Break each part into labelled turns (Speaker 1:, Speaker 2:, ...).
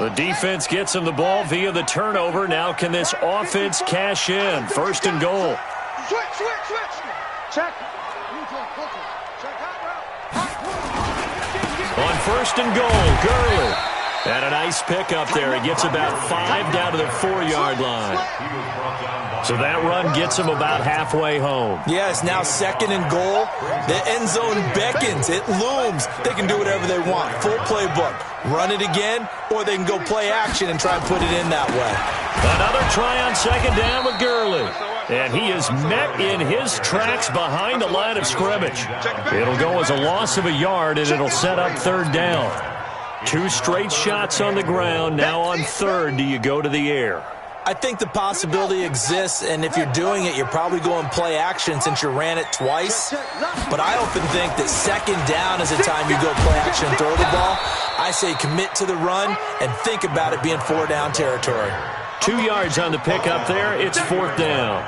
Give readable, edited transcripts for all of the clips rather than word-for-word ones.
Speaker 1: The defense gets him the ball via the turnover. Now can this offense cash in? First and goal.
Speaker 2: Switch. Check.
Speaker 1: On first and goal, Gurley. And a nice pickup there. He gets about 5 down to the 4-yard line. So that run gets him about halfway home.
Speaker 3: Yeah, it's now second and goal. The end zone beckons. It looms. They can do whatever they want. Full playbook. Run it again, or they can go play action and try and put it in that way.
Speaker 1: Another try on second down with Gurley. And he is met in his tracks behind the line of scrimmage. It'll go as a loss of a yard, and it'll set up third down. 2 straight shots on the ground. Now on third, do you go to the air?
Speaker 3: I think the possibility exists, and if you're doing it, you're probably going play action since you ran it twice. But I often think that second down is the time you go play action and throw the ball. I say commit to the run and think about it being 4-down territory.
Speaker 1: 2 yards on the pickup there. It's 4th down.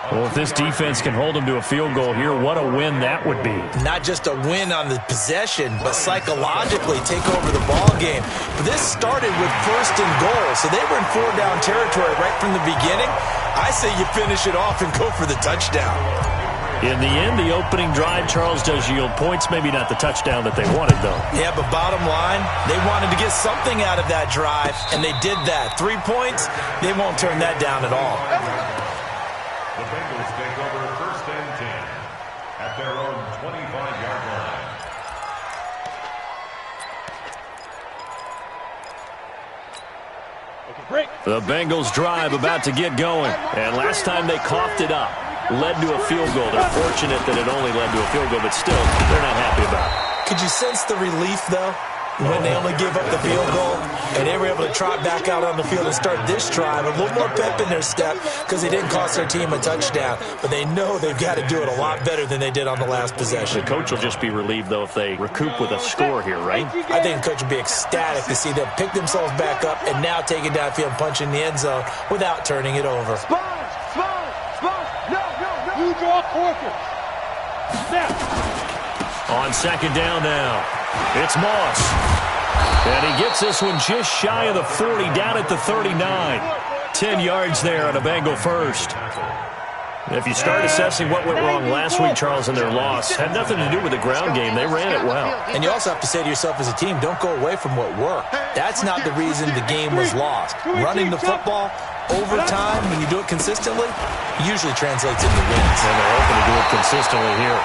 Speaker 1: Well, if this defense can hold them to a field goal here, what a win that would be.
Speaker 3: Not just a win on the possession, but psychologically take over the ball game. This started with first and goal, so they were in 4-down territory right from the beginning. I say you finish it off and go for the touchdown.
Speaker 1: In the end, the opening drive, Charles, does yield points. Maybe not the touchdown that they wanted, though.
Speaker 3: Yeah, but bottom line, they wanted to get something out of that drive, and they did that. 3 points, they won't turn that down at all.
Speaker 4: The Bengals take over first and 10 at their own 25-yard line.
Speaker 1: The Bengals drive about to get going. And last time they coughed it up, led to a field goal. They're fortunate that it only led to a field goal, but still, they're not happy about it.
Speaker 3: Could you sense the relief, though, when they only gave up the field goal and they were able to trot back out on the field and start this drive? A little more pep in their step because they didn't cost their team a touchdown. But they know they've got to do it a lot better than they did on the last possession.
Speaker 1: The coach will just be relieved, though, if they recoup with a score here, right?
Speaker 3: I think the coach will be ecstatic to see them pick themselves back up and now take it downfield and punch in the end zone without turning it over.
Speaker 2: No. You draw quarter. Snap.
Speaker 1: On second down now, it's Moss. And he gets this one just shy of the 40, down at the 39. 10 yards there on a Bengal first. If you start assessing what went wrong last week, Charles, in their loss, had nothing to do with the ground game. They ran it well.
Speaker 3: And you also have to say to yourself as a team, don't go away from what worked. That's not the reason the game was lost. Running the football over time, when you do it consistently, usually translates into wins.
Speaker 1: And they're hoping to do it consistently here.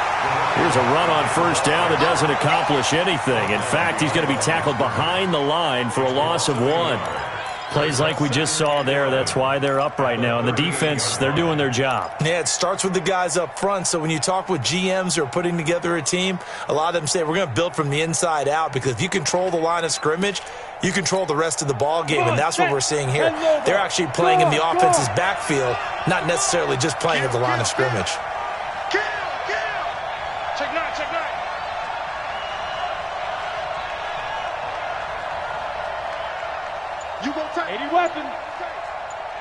Speaker 1: Here's a run on first down that doesn't accomplish anything. In fact, he's going to be tackled behind the line for a loss of 1. Plays like we just saw there. That's why they're up right now. And the defense, they're doing their job.
Speaker 3: Yeah, it starts with the guys up front. So when you talk with GMs who are putting together a team, a lot of them say we're going to build from the inside out, because if you control the line of scrimmage, you control the rest of the ball game, and that's what we're seeing here. They're actually playing in the offense's backfield, not necessarily just playing at the line of scrimmage.
Speaker 2: Check nine. You gonna take 80 weapons.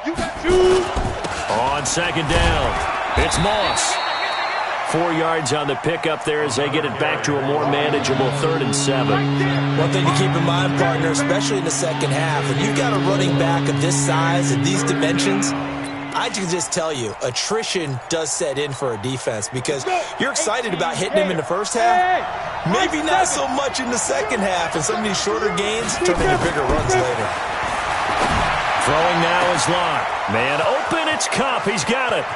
Speaker 2: You got 2.
Speaker 1: On second down, it's Moss. 4 yards on the pickup there as they get it back to a more manageable 3rd and 7.
Speaker 3: One thing to keep in mind, partner, especially in the second half, when you've got a running back of this size and these dimensions, I can just tell you, attrition does set in for a defense, because you're excited about hitting him in the first half, maybe not so much in the second half, and some of these shorter gains turn into bigger runs later.
Speaker 1: Throwing now is Locke. Man open, it's Kupp. He's got it.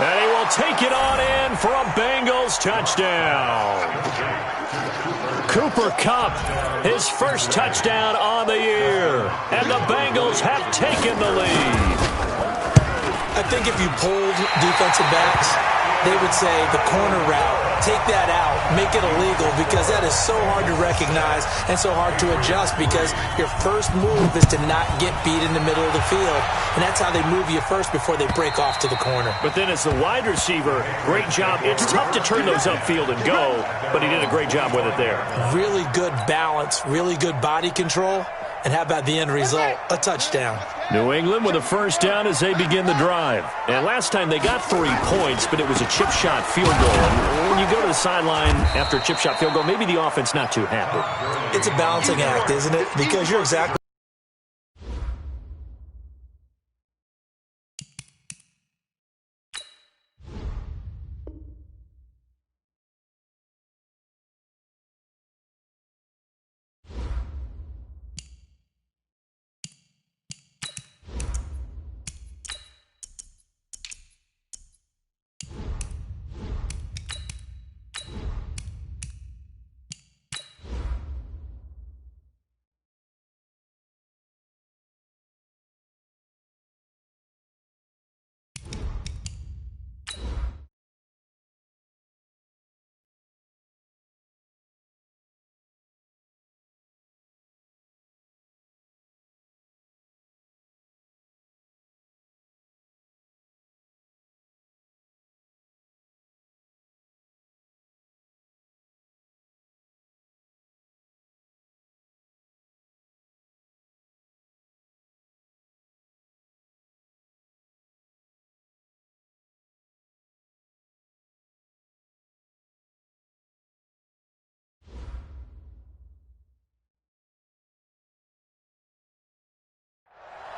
Speaker 1: And he will take it on in for a Bengals touchdown. Cooper Kupp, his first touchdown on the year. And the Bengals have taken the lead.
Speaker 3: I think if you polled defensive backs, they would say the corner route, take that out, make it illegal, because that is so hard to recognize and so hard to adjust, because your first move is to not get beat in the middle of the field, and that's how they move you first before they break off to the corner.
Speaker 1: But then as the wide receiver, great job. It's tough to turn those upfield and go, but he did a great job with it there.
Speaker 3: Really good balance, really good body control, And how about the end result? A touchdown.
Speaker 1: New England with a first down as they begin the drive. And last time they got 3 points, but it was a chip shot field goal. And when you go to the sideline after a chip shot field goal, maybe the offense not too happy.
Speaker 3: It's a balancing act, isn't it? Because you're exactly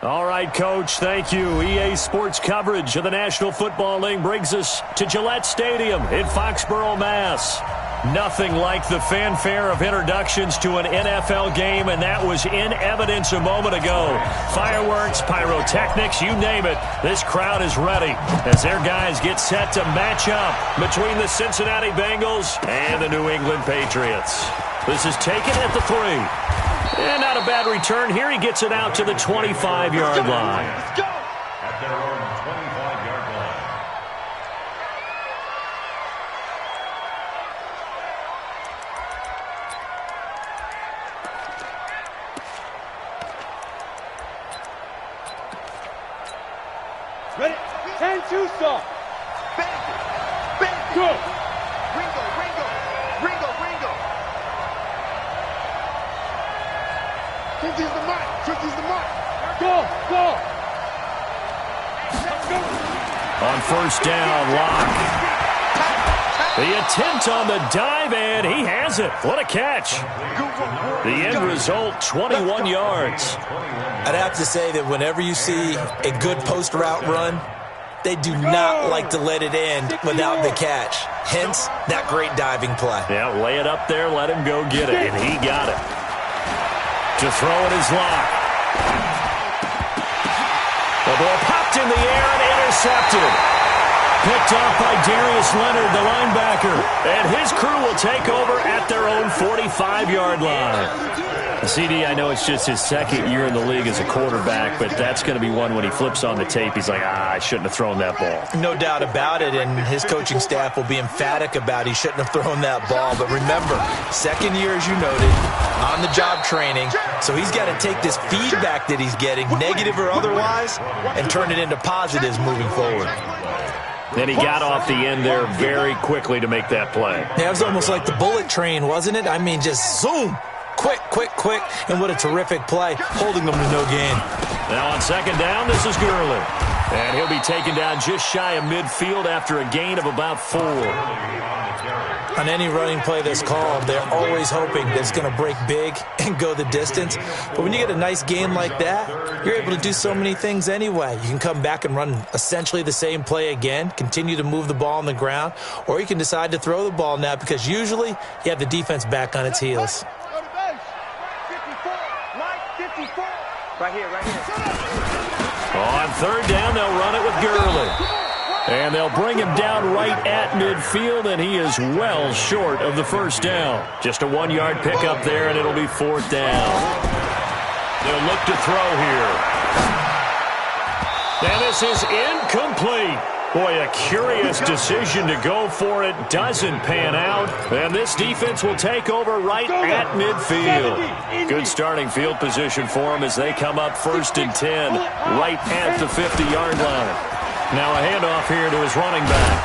Speaker 1: All right, Coach, thank you. EA Sports coverage of the National Football League brings us to Gillette Stadium in Foxborough, Mass. Nothing like the fanfare of introductions to an NFL game, and that was in evidence a moment ago. Fireworks, pyrotechnics, you name it. This crowd is ready as their guys get set to match up between the Cincinnati Bengals and the New England Patriots. This is taken at the 3. And not a bad return here. He gets it out to the 25-yard line.
Speaker 4: Let's go! At their own 25-yard line.
Speaker 2: Ready? And two stop. Go. Tricky's the mark. Tricky's the mark. Go.
Speaker 1: On first down, Locke. The attempt on the dive, and he has it. What a catch. The end result, 21 yards.
Speaker 3: I'd have to say that whenever you see a good post route run, they do not like to let it end without the catch. Hence, that great diving play.
Speaker 1: Yeah, lay it up there, let him go get it, and he got it. To throw it is Locke. The ball popped in the air and intercepted. Picked off by Darius Leonard, the linebacker. And his crew will take over at their own 45-yard line. CD, I know it's just his second year in the league as a quarterback, but that's going to be one when he flips on the tape. He's like, I shouldn't have thrown that ball.
Speaker 3: No doubt about it, and his coaching staff will be emphatic about he shouldn't have thrown that ball. But remember, second year, as you noted, on-the-job training, so he's got to take this feedback that he's getting, negative or otherwise, and turn it into positives moving forward.
Speaker 1: Then he got off the end there very quickly to make that play.
Speaker 3: Yeah, it was almost like the bullet train, wasn't it? I mean, just zoom. Quick, and what a terrific play, holding them to no gain.
Speaker 1: Now on second down, this is Gurley. And he'll be taken down just shy of midfield after a gain of about 4.
Speaker 3: On any running play that's called, they're always hoping that it's going to break big and go the distance. But when you get a nice game like that, you're able to do so many things anyway. You can come back and run essentially the same play again, continue to move the ball on the ground, or you can decide to throw the ball now because usually you have the defense back on its heels.
Speaker 2: Right here.
Speaker 1: On third down, they'll run it with Gurley. And they'll bring him down right at midfield, and he is well short of the first down. Just a 1-yard pickup there, and it'll be fourth down. They'll look to throw here. And this is incomplete. Boy, a curious decision to go for it. Doesn't pan out. And this defense will take over right at midfield. Good starting field position for them as they come up first and 10, right at the 50-yard line. Now a handoff here to his running back.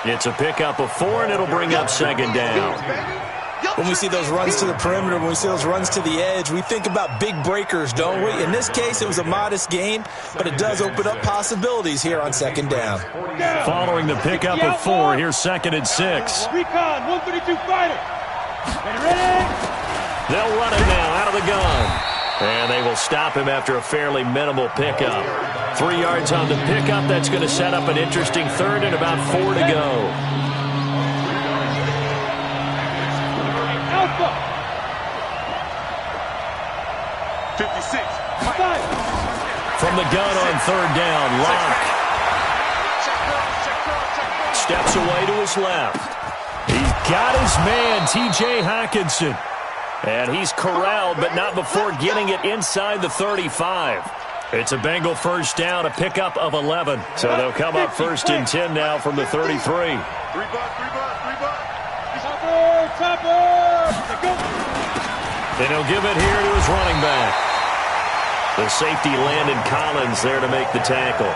Speaker 1: It's a pickup of 4, and it'll bring up second down.
Speaker 3: When we see those runs to the perimeter, when we see those runs to the edge, we think about big breakers, don't we? In this case, it was a modest gain, but it does open up possibilities here on second down.
Speaker 1: Following the pickup of 4, here's 2nd and 6.
Speaker 2: Recon, 132 fighter. Ready?
Speaker 1: They'll run it now out of the gun. And they will stop him after a fairly minimal pickup. 3 yards on the pickup. That's going to set up an interesting 3rd and about 4 to go.
Speaker 2: Alpha. 56.
Speaker 1: From the gun on 3rd down, Locke steps away to his left. He's got his man, T.J. Hockenson. And he's corralled, but not before getting it inside the 35. It's a Bengal first down, a pickup of 11. So they'll come up 1st and 10 now from the 33. Then he'll give it here to his running back. The safety Landon Collins there to make the tackle.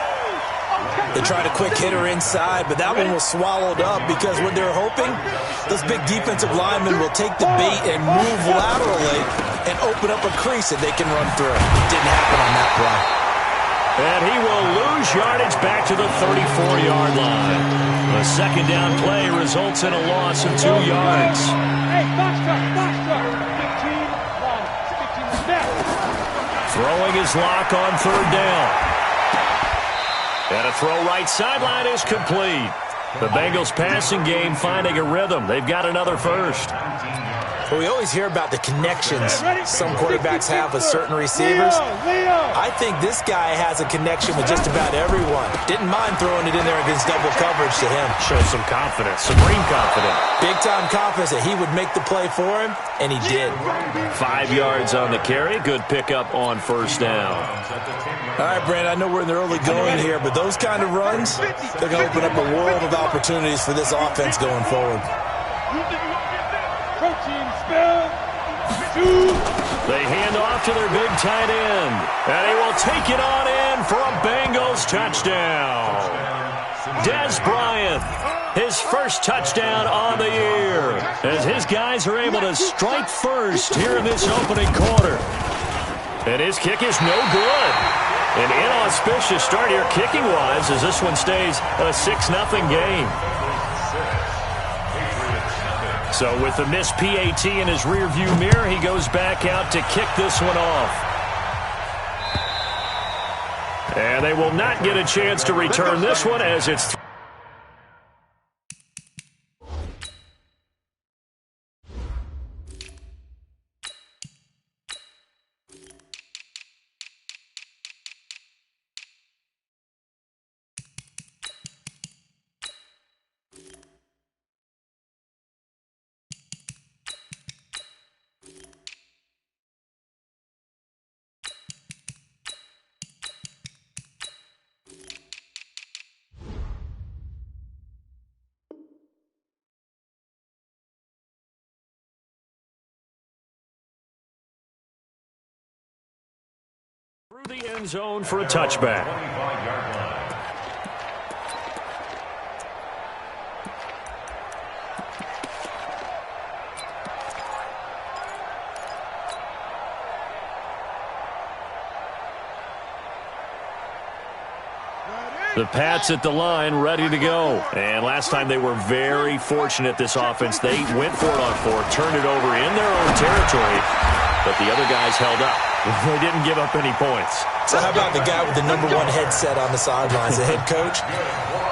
Speaker 3: They tried a quick hitter inside, but that one was swallowed up because what they're hoping, those big defensive linemen will take the bait and move laterally and open up a crease that they can run through. Didn't happen on that play.
Speaker 1: And he will lose yardage back to the 34-yard line. The second down play results in a loss of 2 yards.
Speaker 2: Hey, box truck, 15 left.
Speaker 1: Throwing his lock on 3rd down. And a throw right sideline is complete. The Bengals passing game finding a rhythm. They've got another first.
Speaker 3: Well, we always hear about the connections some quarterbacks have with certain receivers. I think this guy has a connection with just about everyone. Didn't mind throwing it in there against double coverage to him.
Speaker 1: Shows some confidence, supreme confidence.
Speaker 3: Big-time confidence that he would make the play for him, and he did.
Speaker 1: 5 yards on the carry. Good pickup on 1st down.
Speaker 3: All right, Brandon, I know we're in the early going here, but those kind of runs, they're going to open up a world of opportunities for this offense going forward.
Speaker 2: Protein spill.
Speaker 1: They hand off to their big tight end, and he will take it on in for a Bengals touchdown. Dez Bryant, his first touchdown on the year, as his guys are able to strike first here in this opening quarter. And his kick is no good. An inauspicious start here kicking-wise as this one stays a 6-0 game. So with the missed PAT in his rearview mirror, he goes back out to kick this one off. And they will not get a chance to return this one as it's through the end zone for a touchback. The Pats at the line, ready to go. And last time they were very fortunate, this offense. They went for it on 4, turned it over in their own territory, but the other guys held up. They didn't give up any points.
Speaker 3: So how about the guy with the #1 headset on the sidelines, the head coach?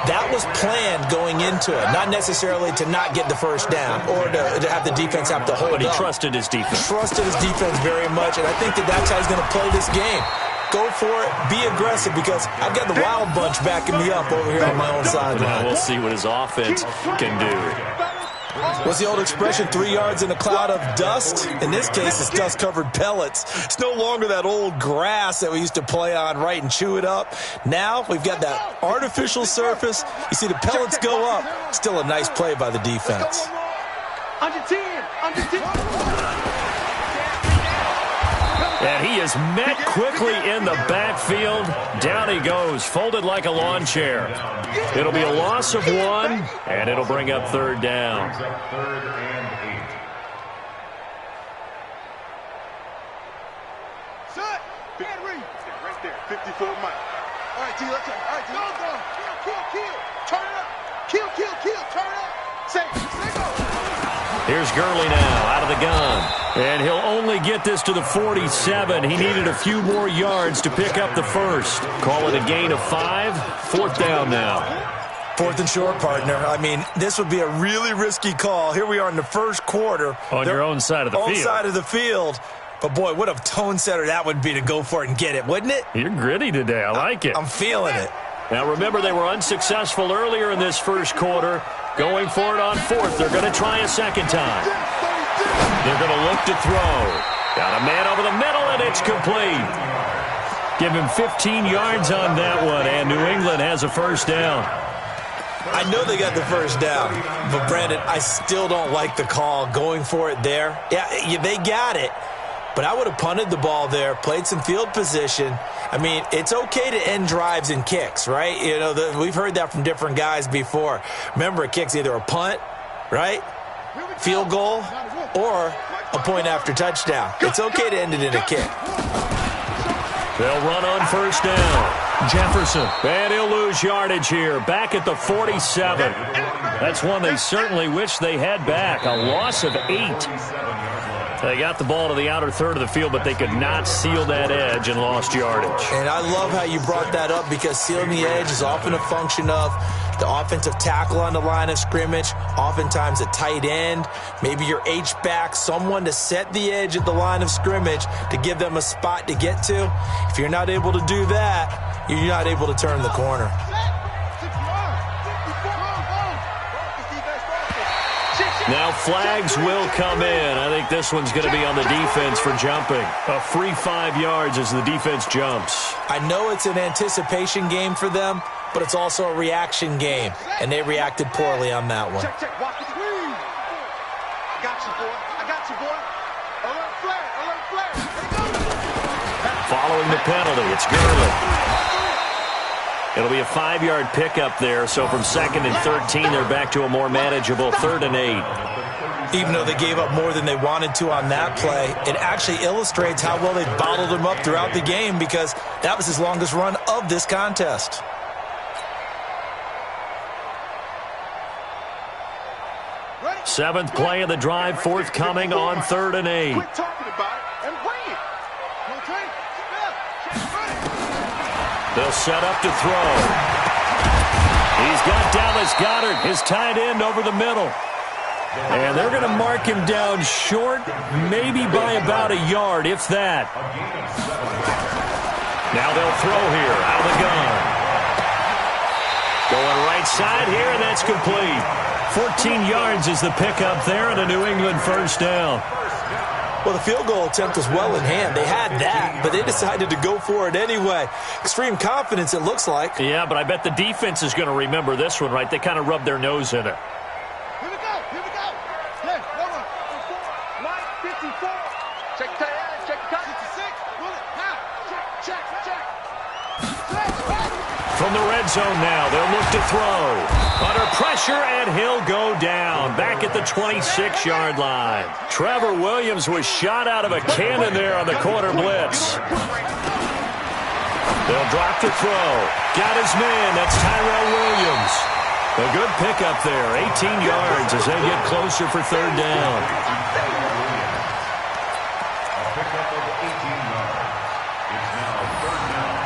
Speaker 3: That was planned going into it, not necessarily to not get the first down or to have the defense have to hold
Speaker 1: But he
Speaker 3: up.
Speaker 1: trusted his defense.
Speaker 3: Trusted his defense very much, and I think that's how he's going to play this game. Go for it. Be aggressive because I've got the wild bunch backing me up over here on my own sideline.
Speaker 1: We'll see what his offense can do.
Speaker 3: What's the old expression, 3 yards in a cloud of dust? In this case, it's dust-covered pellets. It's no longer that old grass that we used to play on, right, and chew it up. Now we've got that artificial surface. You see the pellets go up. Still a nice play by the defense.
Speaker 2: Under 10.
Speaker 1: And he is met quickly in the backfield. Down he goes, folded like a lawn chair. It'll be a loss of 1, and it'll bring up 3rd down. Here's Gurley now out of the gun. And he'll only get this to the 47. He needed a few more yards to pick up the first. Call it a gain of 5. Fourth down now.
Speaker 3: Fourth and short, partner. I mean, this would be a really risky call. Here we are in the first quarter.
Speaker 1: On your own side of the field.
Speaker 3: Own side of the field. But, boy, what a tone setter that would be to go for it and get it, wouldn't it?
Speaker 1: You're gritty today. I like it.
Speaker 3: I'm feeling it.
Speaker 1: Now, remember, they were unsuccessful earlier in this first quarter. Going for it on fourth. They're going to try a second time. They're going to look to throw. Got a man over the middle, and it's complete. Give him 15 yards on that one, and New England has a first down.
Speaker 3: I know they got the first down, but, Brandon, I still don't like the call going for it there. Yeah, they got it, but I would have punted the ball there, played some field position. I mean, it's okay to end drives and kicks, right? You know, we've heard that from different guys before. Remember, a kick's either a punt, right, field goal, or a point after touchdown. It's okay to end it in a kick.
Speaker 1: They'll run on first down. Jefferson. And he'll lose yardage here. Back at the 47. That's one they certainly wish they had back. A loss of 8. They got the ball to the outer third of the field, but they could not seal that edge and lost yardage.
Speaker 3: And I love how you brought that up, because sealing the edge is often a function of the offensive tackle on the line of scrimmage, oftentimes a tight end, maybe your H-back, someone to set the edge at the line of scrimmage to give them a spot to get to. If you're not able to do that, you're not able to turn the corner.
Speaker 1: Now flags will come in. I think this one's going to be on the defense for jumping. A free 5 yards as the defense jumps.
Speaker 3: I know it's an anticipation game for them, but it's also a reaction game, and they reacted poorly on that one.
Speaker 2: Check, check, walk it. I got you, boy. I got you, boy. Alert flag, alert flag.
Speaker 1: Following the penalty, it's Gurley. It'll be a 5-yard pickup there, so from 2nd and 13, they're back to a more manageable 3rd and 8.
Speaker 3: Even though they gave up more than they wanted to on that play, it actually illustrates how well they've bottled him up throughout the game, because that was his longest run of this contest.
Speaker 1: Seventh play of the drive, forthcoming on 3rd and 8.
Speaker 2: Quit talking about it and bring it.
Speaker 1: They'll set up to throw. He's got Dallas Goedert, his tight end, over the middle. And they're going to mark him down short, maybe by about a yard, if that. Now they'll throw here, out of the gun. Going right side here, and that's complete. 14 yards is the pickup there, and a New England first down.
Speaker 3: Well, the field goal attempt was well in hand. They had that, but they decided to go for it anyway. Extreme confidence, it looks like.
Speaker 1: Yeah, but I bet the defense is going to remember this one, right? They kind of rubbed their nose in it.
Speaker 2: Here we go, here we go. Hey, hold on. 54. Check the head, check the cut. 66, bullet, now. Check.
Speaker 1: From the red zone now, they'll look to throw. Under pressure, and he'll go down. Back at the 26-yard line. Trevor Williams was shot out of a cannon there on the corner blitz. They'll drop to throw. Got his man. That's Tyrell Williams. A good pickup there. 18 yards as they get closer for 3rd down.
Speaker 4: A pickup of 18 yards. It's now 3rd down.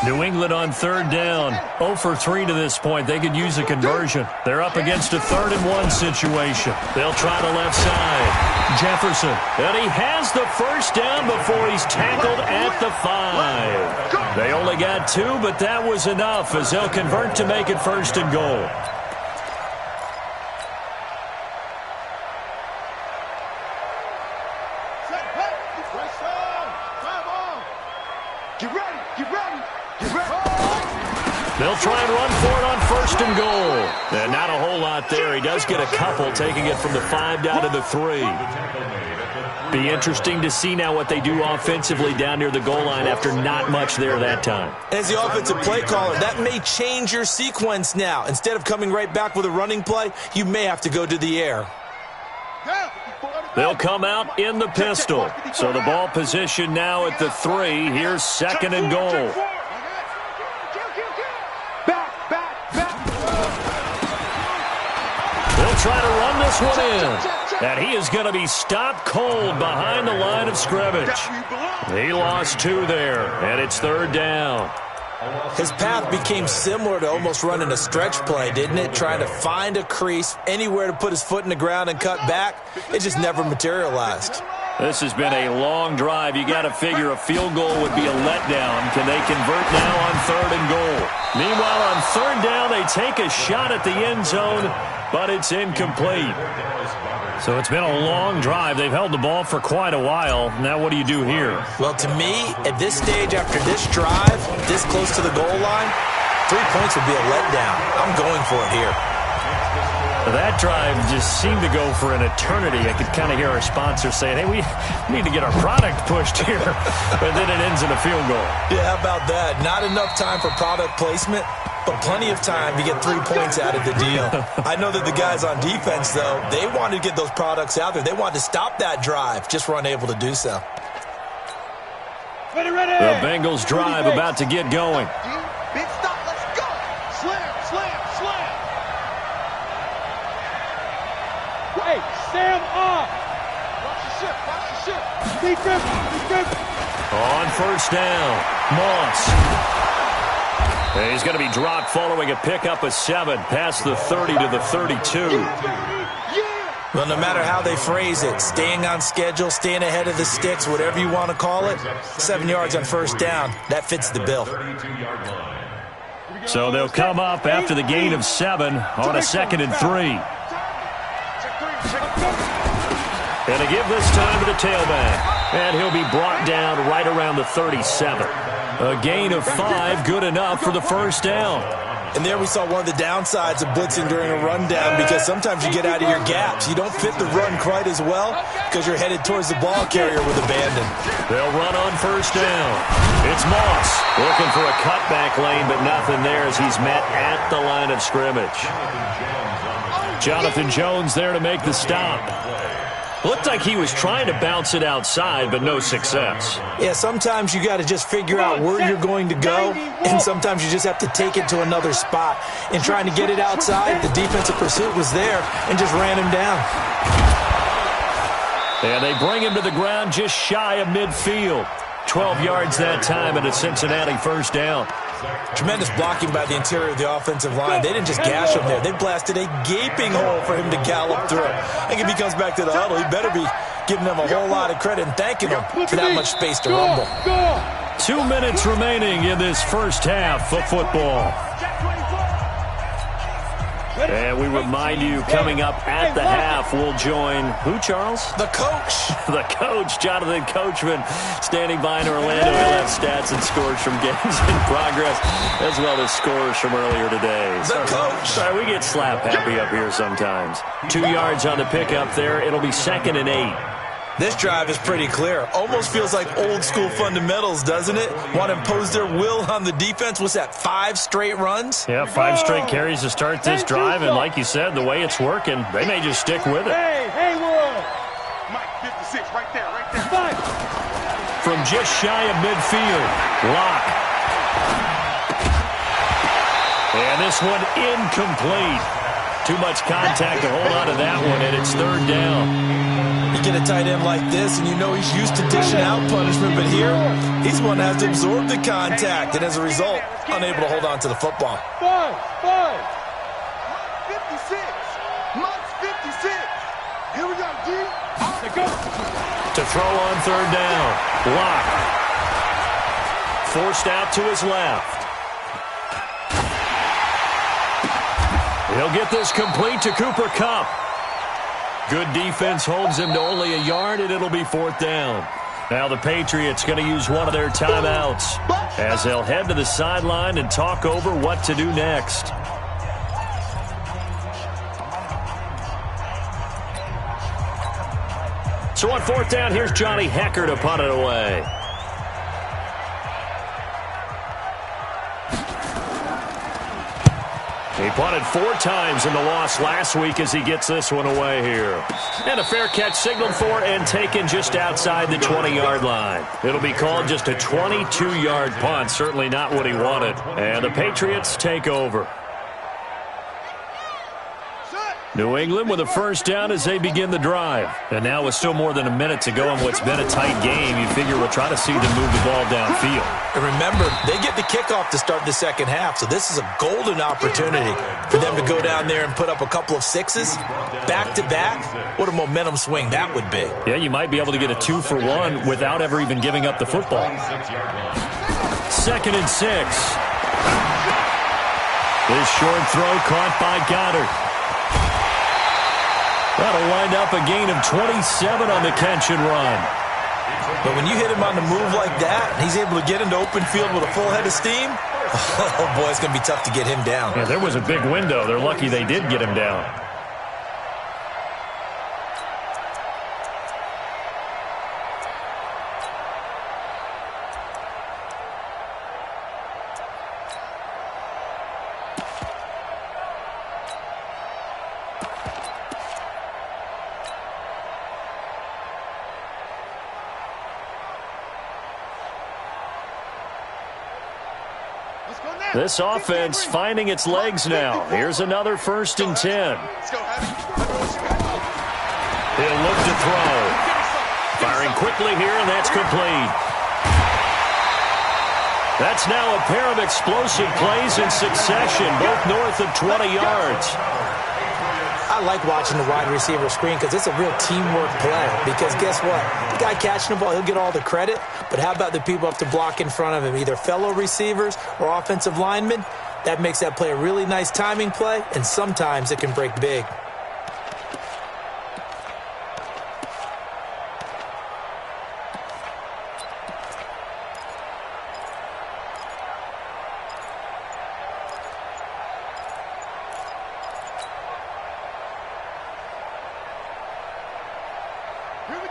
Speaker 1: New England on 3rd down. 0 for 3 to this point. They could use a conversion. They're up against a 3rd and 1 situation. They'll try the left side. Jefferson. And he has the first down before he's tackled at the 5. They only got 2, but that was enough as they'll convert to make it 1st and goal. They'll try and run for it on 1st and goal. And not a whole lot there. He does get a couple, taking it from the 5 down to the 3. Be interesting to see now what they do offensively down near the goal line after not much there that time.
Speaker 3: As the offensive play caller, that may change your sequence now. Instead of coming right back with a running play, you may have to go to the air.
Speaker 1: They'll come out in the pistol. So the ball position now at the 3. Here's 2nd and goal. try to run this one in. And he is going to be stopped cold behind the line of scrimmage. He lost 2 there, and it's 3rd down.
Speaker 3: His path became similar to almost running a stretch play, didn't it? Trying to find a crease, anywhere to put his foot in the ground and cut back. It just never materialized.
Speaker 1: This has been a long drive. You got to figure a field goal would be a letdown. Can they convert now on 3rd and goal? Meanwhile, on 3rd down, they take a shot at the end zone, but it's incomplete. So it's been a long drive. They've held the ball for quite a while. Now what do you do here?
Speaker 3: Well, to me, at this stage after this drive, this close to the goal line, 3 points would be a letdown. I'm going for it here.
Speaker 1: That drive just seemed to go for an eternity. I could kind of hear our sponsor saying, hey, we need to get our product pushed here. But then it ends in a field goal.
Speaker 3: Yeah, how about that? Not enough time for product placement, but plenty of time to get 3 points out of the deal. I know that the guys on defense, though, they wanted to get those products out there. They wanted to stop that drive, just were unable to do so.
Speaker 2: Ready, ready.
Speaker 1: The Bengals drive about to get going.
Speaker 2: Big stop, let's go. Slam, slam, slam. Hey, Sam off. Watch the ship, watch the ship. Defense.
Speaker 1: On 1st down, Moss. He's going to be dropped following a pickup of 7 past the 30 to the 32.
Speaker 3: Well, no matter how they phrase it, staying on schedule, staying ahead of the sticks, whatever you want to call it, 7 yards on 1st down, that fits the bill.
Speaker 1: So they'll come up after the gain of 7 on a 2nd and 3. And to give this time to the tailback. And he'll be brought down right around the 37. A gain of 5, good enough for the 1st down.
Speaker 3: And there we saw one of the downsides of blitzing during a rundown, because sometimes you get out of your gaps. You don't fit the run quite as well because you're headed towards the ball carrier with abandon.
Speaker 1: They'll run on 1st down. It's Moss looking for a cutback lane, but nothing there as he's met at the line of scrimmage. Jonathan Jones there to make the stop. Looked like he was trying to bounce it outside, but no success.
Speaker 3: Yeah, sometimes you got to just figure out where you're going to go, and sometimes you just have to take it to another spot. In trying to get it outside, the defensive pursuit was there and just ran him down.
Speaker 1: And they bring him to the ground just shy of midfield. 12 yards that time and a Cincinnati 1st down.
Speaker 3: Tremendous blocking by the interior of the offensive line. They didn't just gash him there. They blasted a gaping hole for him to gallop through. I think if he comes back to the huddle, he better be giving them a whole lot of credit and thanking them for that much space to rumble.
Speaker 1: 2 minutes remaining in this 1st half of football. And we remind you, coming up at the half, we'll join who, Charles?
Speaker 3: The coach.
Speaker 1: The coach, Jonathan Coachman, standing by in Orlando. He'll have stats and scores from games in progress, as well as scores from earlier today.
Speaker 3: The coach.
Speaker 1: Sorry, we get slap happy up here sometimes. 2 yards on the pickup there. It'll be 2nd and 8.
Speaker 3: This drive is pretty clear. Almost feels like old school fundamentals, doesn't it? Want to impose their will on the defense. What's that, 5 straight runs?
Speaker 1: Yeah, 5 straight carries to start this drive, and like you said, the way it's working, they may just stick with it.
Speaker 2: Hey, Haywood! Mike, 56, right there. Five.
Speaker 1: From just shy of midfield, Locke. And this one incomplete. Too much contact to hold on to that one, and it's 3rd down.
Speaker 3: You get a tight end like this, and you know he's used to dishing out punishment, but here, he's one that has to absorb the contact, and as a result, unable to hold on to the football.
Speaker 2: Five. 56. Mike's 56. Here we go, G.
Speaker 1: To throw on 3rd down, Locke. Forced out to his left. He'll get this complete to Cooper Kupp. Good defense holds him to only a yard, and it'll be 4th down. Now the Patriots going to use one of their timeouts as they'll head to the sideline and talk over what to do next. So on 4th down, here's Johnny Hecker to punt it away. He punted 4 times in the loss last week as he gets this one away here. And a fair catch signaled for and taken just outside the 20-yard line. It'll be called just a 22-yard punt, certainly not what he wanted. And the Patriots take over. New England with a first down as they begin the drive. And now with still more than a minute to go in what's been a tight game, you figure we'll try to see them move the ball downfield.
Speaker 3: And remember, they get the kickoff to start the second half, so this is a golden opportunity for them to go down there and put up a couple of sixes back-to-back. What a momentum swing that would be.
Speaker 1: Yeah, you might be able to get a 2-for-1 without ever even giving up the football. 2nd and 6. This short throw caught by Goddard. That'll wind up a gain of 27 on the catch and run.
Speaker 3: But when you hit him on the move like that, and he's able to get into open field with a full head of steam, oh boy, it's going to be tough to get him down.
Speaker 1: Yeah, there was a big window. They're lucky they did get him down. This offense finding its legs now. Here's another 1st and 10. He'll look to throw. Firing quickly here, and that's complete. That's now a pair of explosive plays in succession, both north of 20 yards.
Speaker 3: I like watching the wide receiver screen because it's a real teamwork play. Because guess what? The guy catching the ball, he'll get all the credit. But how about the people up to block in front of him, either fellow receivers or offensive linemen? That makes that play a really nice timing play, and sometimes it can break big.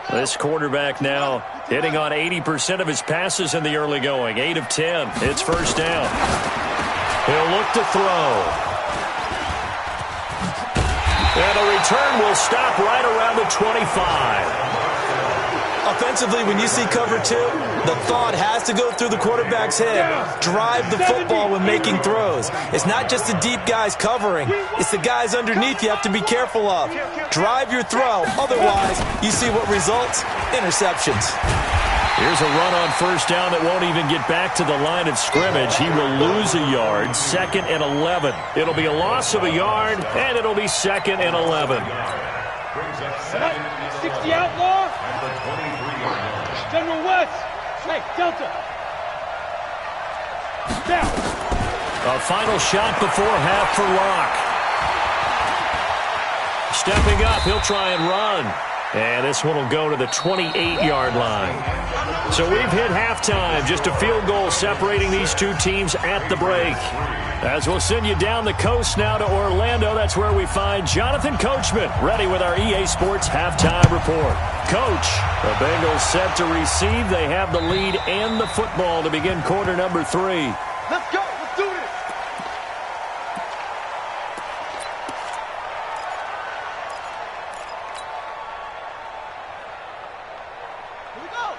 Speaker 1: This quarterback now hitting on 80% of his passes in the early going. 8 of 10. It's 1st down. He'll look to throw. And the return will stop right around the 25.
Speaker 3: Offensively, when you see cover 2, the thought has to go through the quarterback's head. Drive the football when making throws. It's not just the deep guys covering. It's the guys underneath you have to be careful of. Drive your throw. Otherwise, you see what results? Interceptions.
Speaker 1: Here's a run on 1st down that won't even get back to the line of scrimmage. He will lose a yard. 2nd and 11. It'll be a loss of a yard, and it'll be 2nd and 11.
Speaker 2: 60 outlaw. General West. Hey, Delta. Down.
Speaker 1: A final shot before half for Locke. Stepping up, he'll try and run. And this one will go to the 28-yard line. So we've hit halftime. Just a field goal separating these two teams at the break. As we'll send you down the coast now to Orlando, that's where we find Jonathan Coachman, ready with our EA Sports halftime report. Coach, the Bengals set to receive. They have the lead and the football to begin quarter number 3.
Speaker 2: Let's go. Let's do this.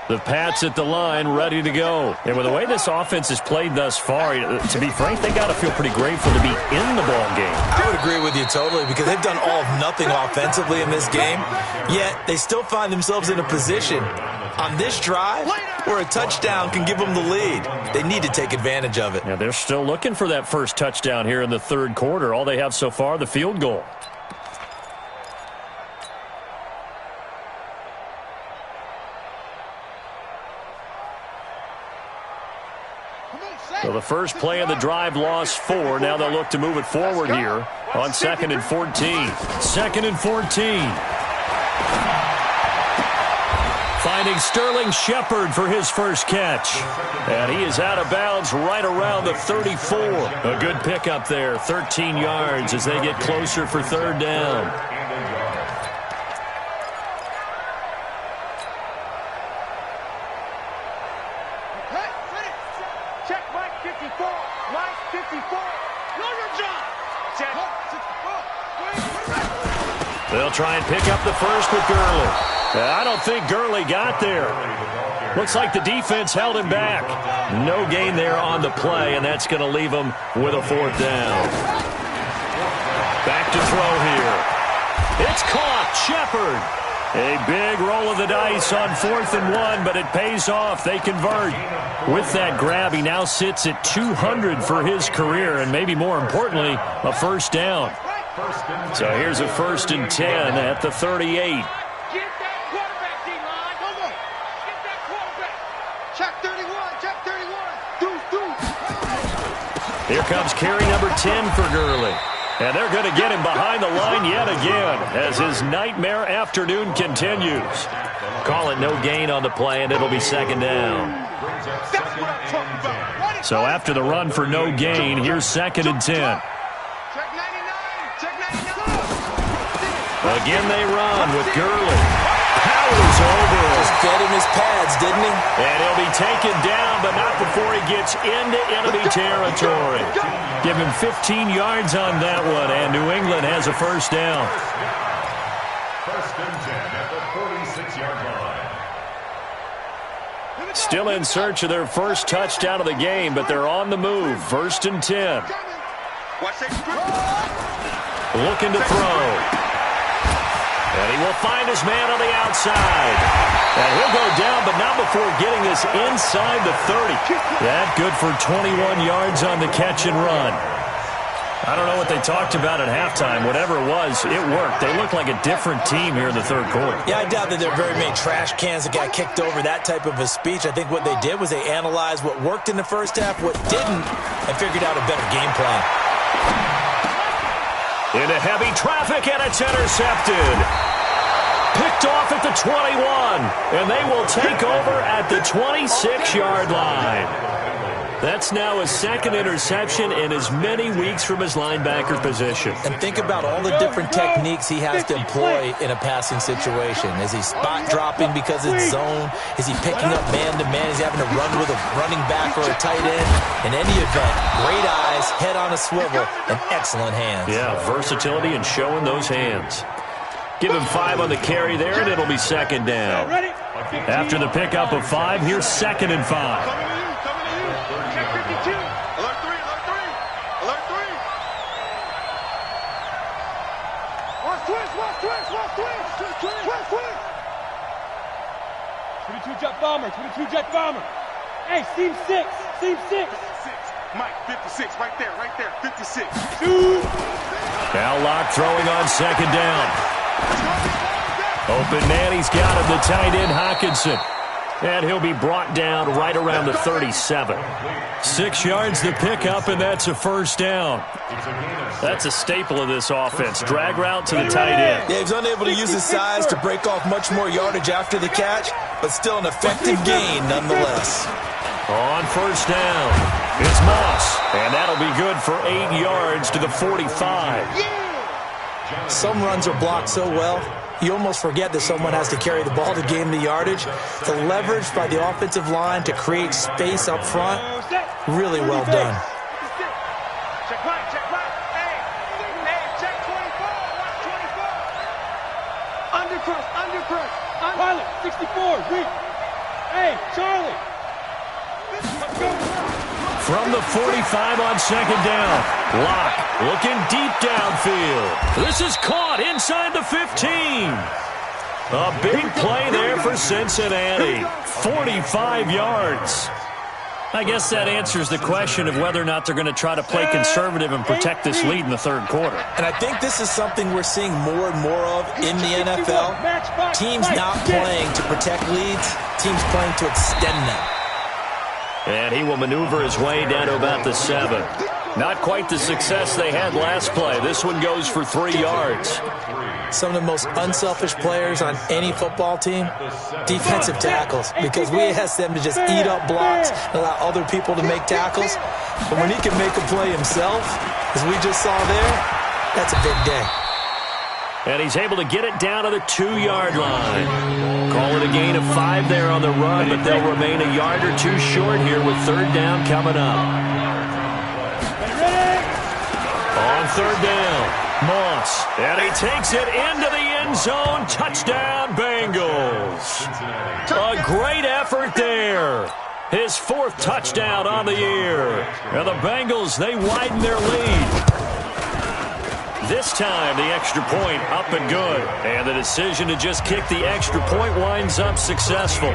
Speaker 1: The Pats at the line, ready to go. And with the way this offense has played thus far, to be frank, they got to feel pretty grateful to be in the ball game.
Speaker 3: I would agree with you totally because they've done all of nothing offensively in this game, yet they still find themselves in a position on this drive where a touchdown can give them the lead. They need to take advantage of it.
Speaker 1: Yeah, they're still looking for that first touchdown here in the 3rd quarter. All they have so far, the field goal. So the first play of the drive lost 4. Now they'll look to move it forward here on 2nd and 14. 2nd and 14. Finding Sterling Shepard for his first catch. And he is out of bounds right around the 34. A good pickup there, 13 yards as they get closer for 3rd down. They'll try and pick up the first with Gurley. I don't think Gurley got there. Looks like the defense held him back. No gain there on the play, and that's going to leave him with a 4th down. Back to throw here. It's caught. Shepard. A big roll of the dice on 4th and 1, but it pays off. They convert. With that grab, he now sits at 200 for his career, and maybe more importantly, a first down. So here's a 1st and 10 at the 38.
Speaker 2: Get that quarterback, D-line. Go. Get that quarterback. Check 31. Check 31.
Speaker 1: Here comes carry number 10 for Gurley. And they're going to get him behind the line yet again as his nightmare afternoon continues. Call it no gain on the play, and it'll be 2nd down.
Speaker 2: That's what I'm talking about.
Speaker 1: So after the run for no gain, here's 2nd and 10.
Speaker 2: Check 99. Check 99.
Speaker 1: Again they run with Gurley. Powers over.
Speaker 3: Just fed him his pads, didn't he?
Speaker 1: And he'll be taken down, but not before he gets into enemy territory. Give him 15 yards on that one, and New England has a first down.
Speaker 4: 1st and 10 at the 46-yard line.
Speaker 1: Still in search of their first touchdown of the game, but they're on the move. 1st and 10. Looking to throw. And he will find his man on the outside. And he'll go down, but not before getting this inside the 30. That good for 21 yards on the catch and run. I don't know what they talked about at halftime. Whatever it was, it worked. They look like a different team here in the 3rd quarter.
Speaker 3: Yeah, I doubt that there are very many trash cans that got kicked over, that type of a speech. I think what they did was they analyzed what worked in the first half, what didn't, and figured out a better game plan.
Speaker 1: Into heavy traffic, and it's intercepted. Picked off at the 21, and they will take over at the 26-yard line. That's now his 2nd interception in as many weeks from his linebacker position.
Speaker 3: And think about all the different techniques he has to employ in a passing situation. Is he spot dropping because it's zone? Is he picking up man-to-man? Is he having to run with a running back or a tight end? In any event, great eyes, head on a swivel, and excellent hands.
Speaker 1: Yeah, versatility and showing those hands. Give him 5 on the carry there, and it'll be 2nd down. After the pickup of 5, here's 2nd and 5.
Speaker 2: Check 52. Alert 3. Alert 3. Watch twist.
Speaker 5: 22 jet bomber. Hey, seam 6.
Speaker 2: Mike, 56, right there, 56.
Speaker 1: Now Locke throwing on 2nd down. Open man, he's got him, the tight end Hockenson. And he'll be brought down right around the 37. 6 yards to pick up, and that's a first down. That's a staple of this offense. Drag route to the tight end.
Speaker 3: Yeah, he's unable to use his size to break off much more yardage after the catch, but still an effective gain nonetheless.
Speaker 1: On first down, it's Moss, and that'll be good for 8 yards to the 45.
Speaker 3: Some runs are blocked so well, you almost forget that someone has to carry the ball to gain the yardage. The leverage by the offensive line to create space up front, really well done.
Speaker 2: Check right. Hey, check 24. Watch 24. Undercrush.
Speaker 5: Pilot, 64, weak. Hey, Charlie.
Speaker 1: From the 45 on 2nd down. Locke looking deep downfield. This is caught inside the 15. A big play there for Cincinnati. 45 yards. I guess that answers the question of whether or not they're going to try to play conservative and protect this lead in the 3rd quarter.
Speaker 3: And I think this is something we're seeing more and more of in the NFL. Teams not playing to protect leads, teams playing to extend them.
Speaker 1: And he will maneuver his way down to about the 7. Not quite the success they had last play. This one goes for 3 yards.
Speaker 3: Some of the most unselfish players on any football team, defensive tackles, because we ask them to just eat up blocks and allow other people to make tackles. But when he can make a play himself, as we just saw there, that's a big day.
Speaker 1: And he's able to get it down to the 2-yard line. Call it a gain of 5 there on the run, but they'll remain a yard or 2 short here with 3rd down coming up. On 3rd down, Moss. And he takes it into the end zone. Touchdown, Bengals. A great effort there. His 4th touchdown on the year. And the Bengals, they widen their lead. This time, the extra point up and good. And the decision to just kick the extra point winds up successful.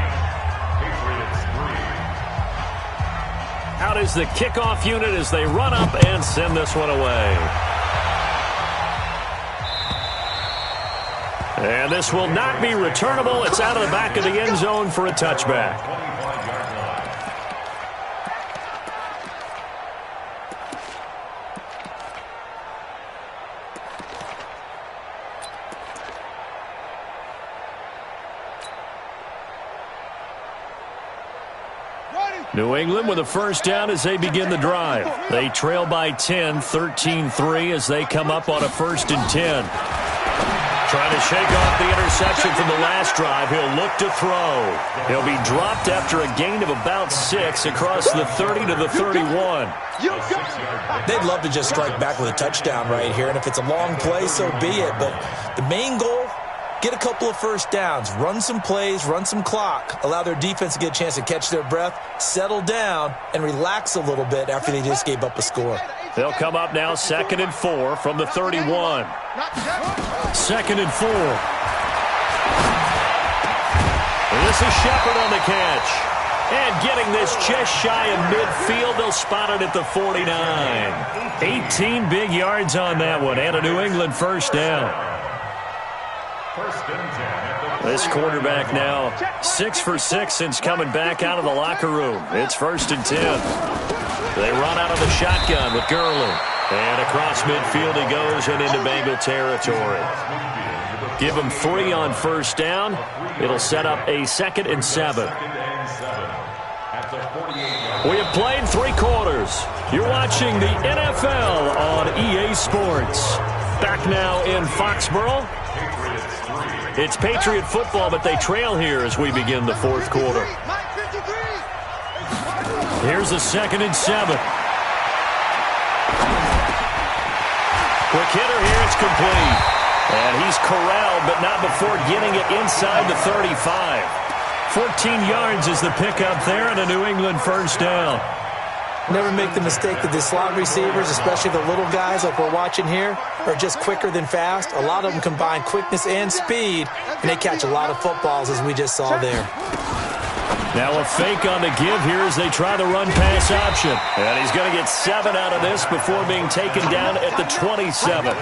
Speaker 1: Out is the kickoff unit as they run up and send this one away. And this will not be returnable. It's out of the back of the end zone for a touchback. New England with a first down as they begin the drive. They trail by 10, 13-3 as they come up on a 1st and 10. Trying to shake off the interception from the last drive. He'll look to throw. He'll be dropped after a gain of about 6 across the 30 to the 31.
Speaker 3: They'd love to just strike back with a touchdown right here, and if it's a long play, so be it. But the main goal, get a couple of first downs, run some plays, run some clock, allow their defense to get a chance to catch their breath, settle down, and relax a little bit after they just gave up a score.
Speaker 1: They'll come up now 2nd and 4 from the 31. 2nd and 4. This is Shepard on the catch. And getting this just shy of midfield, they'll spot it at the 49. 18 big yards on that one, and a New England first down. This quarterback now 6 for 6 since coming back out of the locker room. It's 1st and 10. They run out of the shotgun with Gurley. And across midfield he goes and into Bengal territory. Give him 3 on first down. It'll set up a 2nd and 7. We have played 3 quarters. You're watching the NFL on EA Sports. Back now in Foxborough. It's Patriot football, but they trail here as we begin the 4th quarter. Here's a 2nd and 7. Quick hitter here, it's complete. And he's corralled, but not before getting it inside the 35. 14 yards is the pickup there, and a New England first down.
Speaker 3: Never make the mistake that the slot receivers, especially the little guys like we're watching here, are just quicker than fast. A lot of them combine quickness and speed, and they catch a lot of footballs, as we just saw there.
Speaker 1: Now a fake on the give here as they try the run-pass option. And he's going to get 7 out of this before being taken down at the 27.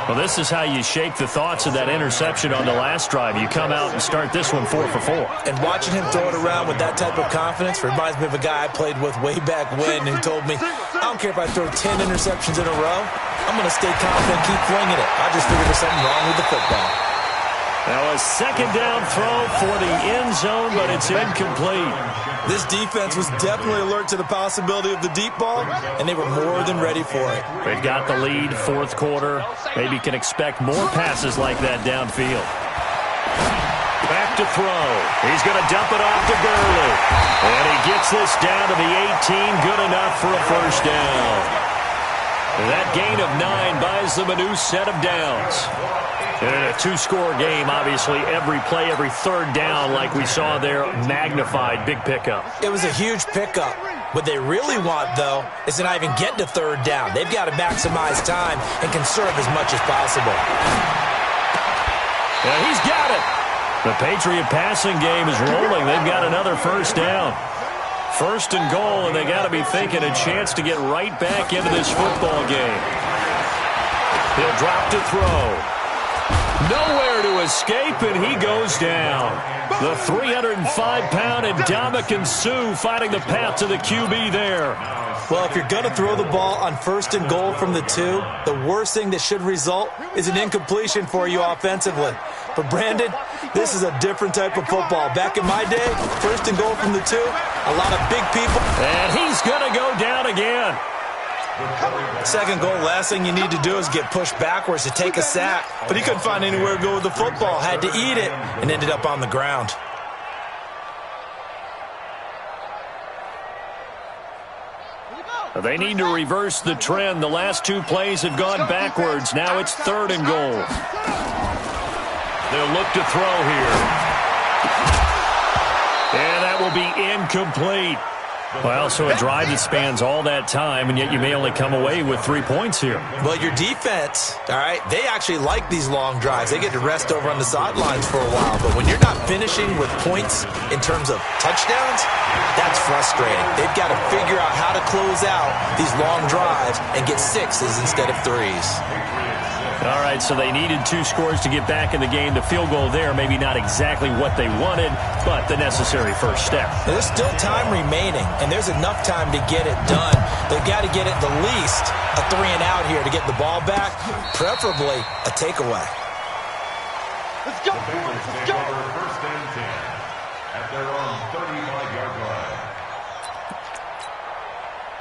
Speaker 1: Well, this is how you shake the thoughts of that interception on the last drive. You come out and start this one 4 for 4. And watching him throw it around with that type of confidence reminds me of a guy I played with way back when who told me, I don't care if I throw 10 interceptions in a row, I'm going to stay confident, keep flinging it. I just figured there's something wrong with the football. Now a 2nd down throw for the end zone, but it's incomplete.
Speaker 3: This defense was definitely alert to the possibility of the deep ball, and they were more than ready for it.
Speaker 1: They've got the lead, 4th quarter. Maybe can expect more passes like that downfield. Back to throw. He's going to dump it off to Gurley. And he gets this down to the 18, good enough for a first down. That gain of 9 buys them a new set of downs. And in a 2-score game, obviously, every play, every 3rd down, like we saw there, magnified, big pickup.
Speaker 3: It was a huge pickup. What they really want, though, is to not even get to 3rd down. They've got to maximize time and conserve as much as possible.
Speaker 1: And he's got it. The Patriot passing game is rolling. They've got another first down. 1st and goal, and they got to be thinking a chance to get right back into this football game. He'll drop to throw. Nowhere to escape, and he goes down. The 305-pound Ndamukong Suh fighting the path to the QB there.
Speaker 3: Well, if you're going to throw the ball on 1st and goal from the 2, the worst thing that should result is an incompletion for you offensively. But, Brandon, this is a different type of football. Back in my day, 1st and goal from the 2, a lot of big people.
Speaker 1: And he's going to go down again.
Speaker 3: 2nd goal, last thing you need to do is get pushed backwards to take a sack. But he couldn't find anywhere to go with the football, had to eat it, and ended up on the ground.
Speaker 1: They need to reverse the trend. The last 2 plays have gone backwards. Now it's 3rd and goal. They'll look to throw here. And that will be incomplete. Well, so a drive that spans all that time, and yet you may only come away with 3 points here.
Speaker 3: Well, your defense, all right, they actually like these long drives. They get to rest over on the sidelines for a while. But when you're not finishing with points in terms of touchdowns, that's frustrating. They've got to figure out how to close out these long drives and get 6s instead of 3s.
Speaker 1: All right, so they needed 2 scores to get back in the game. The field goal there, maybe not exactly what they wanted, but the necessary first step.
Speaker 3: There's still time remaining, and there's enough time to get it done. They've got to get at the least a 3-and-out here to get the ball back, preferably a takeaway.
Speaker 2: Let's go.
Speaker 4: The Bengals
Speaker 2: Let's
Speaker 4: take
Speaker 2: go.
Speaker 4: over first and 10 at their own 35-yard line.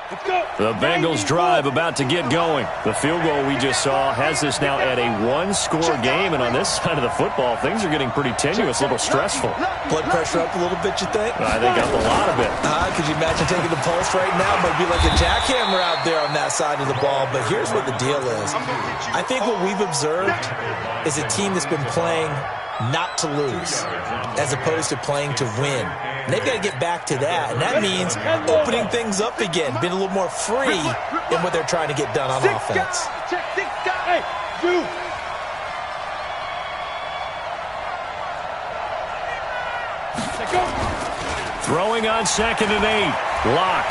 Speaker 5: Let's go.
Speaker 1: The Bengals drive about to get going. The field goal we just saw has this now at a 1-score game, and on this side of the football, things are getting pretty tenuous, a little stressful.
Speaker 3: Blood pressure up a little bit, you think?
Speaker 1: I think up a lot of it.
Speaker 3: Could you imagine taking the pulse right now? Might be like a jackhammer out there on that side of the ball. But here's what the deal is. I think what we've observed is a team that's been playing not to lose as opposed to playing to win. And they've got to get back to that. And that means opening things up again, being a little more free in what they're trying to get done on offense.
Speaker 5: Hey, you. Let's go.
Speaker 1: Throwing on 2nd and 8. Lock.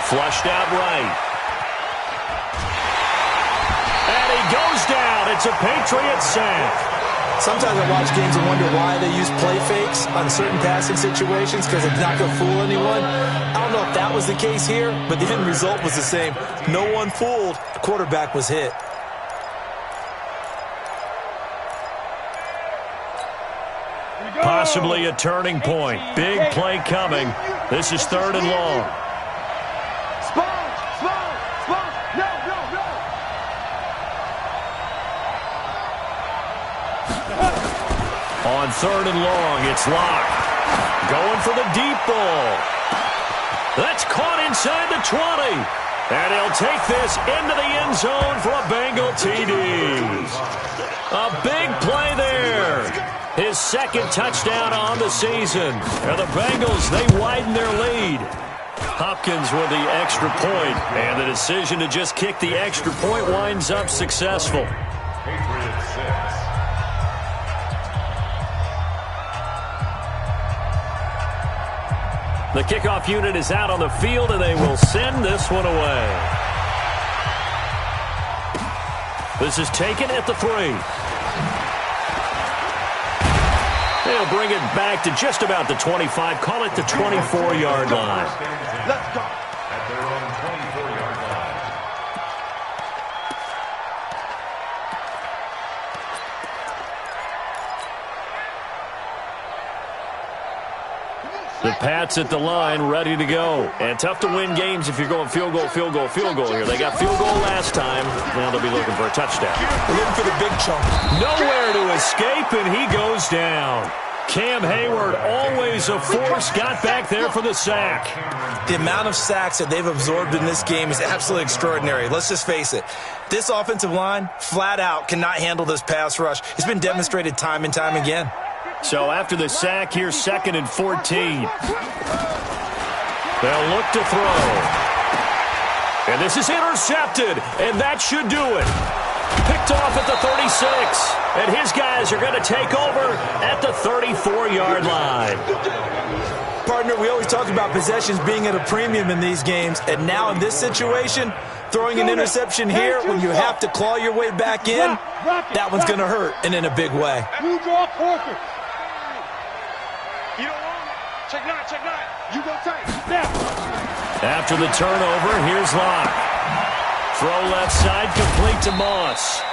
Speaker 1: Flushed out right. And he goes down. It's a Patriots sack.
Speaker 3: Sometimes I watch games and wonder why they use play fakes on certain passing situations, because it's not going to fool anyone. I don't know if that was the case here, but the end result was the same. No one fooled. The quarterback was hit.
Speaker 1: Possibly a turning point. Big play coming. This is 3rd and long. On 3rd and long, it's Locke. Going for the deep ball. That's caught inside the 20. And he'll take this into the end zone for a Bengal TD. A big play there. His 2nd touchdown on the season. And the Bengals, they widen their lead. Hopkins with the extra point. And the decision to just kick the extra point winds up successful.
Speaker 4: Patriots 6.
Speaker 1: The kickoff unit is out on the field, and they will send this one away. This is taken at the 3. They'll bring it back to just about the 25. Call it the 24-yard line.
Speaker 2: Let's go.
Speaker 4: At their own 24-yard line.
Speaker 1: The Pats at the line, ready to go. And tough to win games if you're going field goal, field goal, field goal here. They got field goal last time. Now they'll be looking for a touchdown.
Speaker 3: They're looking for the big chunk.
Speaker 1: Nowhere to escape, and he goes down. Cam Hayward, always a force, got back there for the sack.
Speaker 3: The amount of sacks that they've absorbed in this game is absolutely extraordinary. Let's just face it. This offensive line, flat out, cannot handle this pass rush. It's been demonstrated time and time again.
Speaker 1: So after the sack, here's 2nd and 14. They'll look to throw. And this is intercepted, and that should do it. Picked off at the 36, and his guys are going to take over at the 34-yard line.
Speaker 3: Partner, we always talk about possessions being at a premium in these games, and now in this situation, throwing an interception here when you have to claw your way back in, that one's going to hurt, and in a big way.
Speaker 5: You draw closer.
Speaker 2: You don't want it. Check 9, check 9. You go tight.
Speaker 5: Now.
Speaker 1: After the turnover, here's Locke. Throw left side, complete to Moss.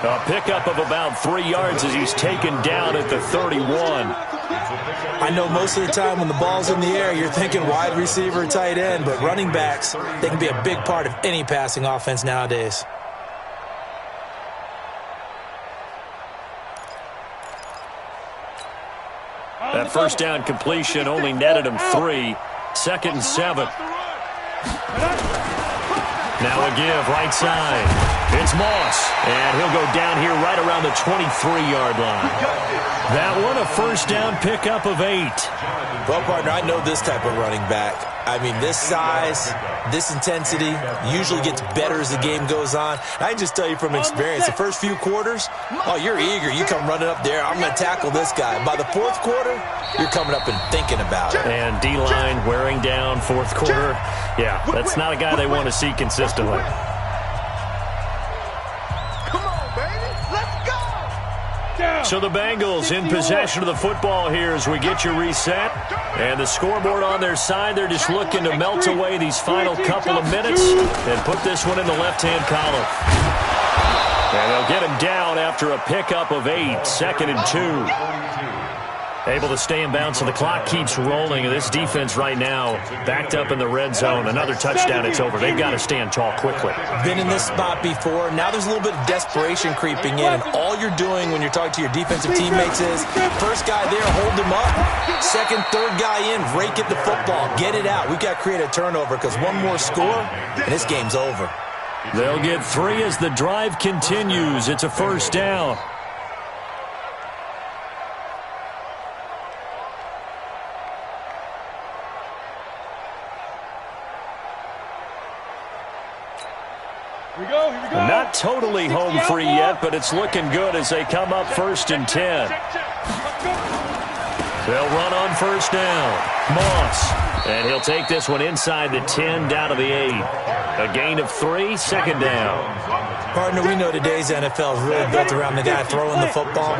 Speaker 1: A pickup of about 3 yards as he's taken down at the 31.
Speaker 3: I know most of the time when the ball's in the air, you're thinking wide receiver, tight end, but running backs, they can be a big part of any passing offense nowadays.
Speaker 1: That first down completion only netted him 3. 2nd and 7. Now a give, right side. It's Moss, and he'll go down here right around the 23-yard line. That one, a first down pickup of 8.
Speaker 3: Well, partner, I know this type of running back. I mean, this size, this intensity usually gets better as the game goes on. I can just tell you from experience, the first few quarters, oh, you're eager. You come running up there, I'm going to tackle this guy. By the fourth quarter, you're coming up and thinking about it.
Speaker 1: And D-line wearing down fourth quarter. Yeah, that's not a guy they want to see consistently.
Speaker 2: Come on, baby. Let's go.
Speaker 1: So the Bengals in possession of the football here as we get you reset. And the scoreboard on their side, they're just looking to melt away these final couple of minutes and put this one in the left-hand column. And they'll get him down after a pickup of 8, 2nd and 2. Able to stay in bounds, so the clock keeps rolling. And this defense right now backed up in the red zone. Another touchdown, it's over. They've got to stand tall quickly.
Speaker 3: Been in this spot before. Now there's a little bit of desperation creeping in. And all you're doing when you're talking to your defensive teammates is, first guy there, hold him up. Second, third guy in, rake at the football. Get it out. We've got to create a turnover because one more score, and this game's over.
Speaker 1: They'll get 3 as the drive continues. It's a first down.
Speaker 5: Here we go.
Speaker 1: Not totally home free yet, but it's looking good as they come up 1st and 10. They'll run on first down. Moss. And he'll take this one inside the 10 down to the 8. A gain of 3, 2nd down.
Speaker 3: Partner, we know today's NFL is really built around the guy throwing the football.